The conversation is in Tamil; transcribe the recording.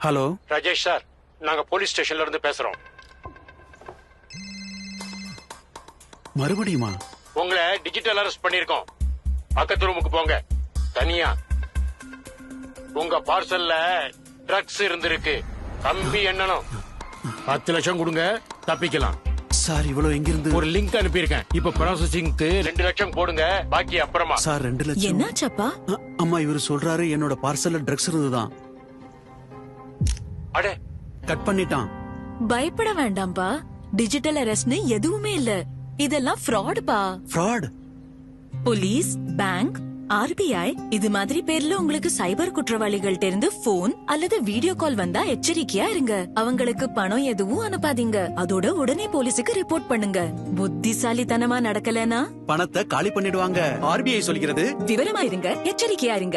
ஹலோ ராஜேஷ் சார், நாங்க போலீஸ் ஸ்டேஷன்ல இருந்து பேசுறோம். மறுபடியுமா? உங்களை டிஜிட்டல் அரெஸ்ட் பண்ணிருக்கோம். பக்கத்து ரூமுக்கு போங்க, தனியா. உங்க பார்சல்ல ட்ரக்ஸ் இருந்திருக்கு. கம்பி எண்ணணும். 10 லட்சம் கொடுங்க, தப்பிக்கலாம். சார் இவ்வளவு எங்கிருந்து? ஒரு லிங்க் அனுப்பியிருக்கேன். இப்ப ப்ராசஸிங்க்கு 2 லட்சம் போடுங்க, பாக்கி அப்புறமா. சார் 2 லட்சம். என்னாச்சப்பா? அம்மா இவரு சொல்றாரு என்னோட பார்சல்ல ட்ரக்ஸ் இருந்துதான். அடே, கட் பண்ணிட்டான். பயப்பட வேண்டாம்பா. டிஜிட்டல் அரெஸ்ட்னு எதுவுமே இல்ல. இதெல்லாம் ஃப்ராடுப்பா. ஃப்ராட்? போலீஸ், பேங்க், ஆர்பிஐ இது மாதிரி பேர்ல உங்களுக்கு சைபர் குற்றவாளிகள்ட்ட இருந்து போன் அல்லது வீடியோ கால் வந்தா எச்சரிக்கையா இருங்க. அவங்களுக்கு பணம் எதுவும் அனுப்பாதீங்க. அதோட உடனே போலீஸுக்கு ரிப்போர்ட் பண்ணுங்க. புத்திசாலித்தனமா நடக்கலனா பணத்தை காலி பண்ணிடுவாங்க. ஆர்பிஐ சொல்கிறது. விவரமா இருங்க, எச்சரிக்கையா இருங்க.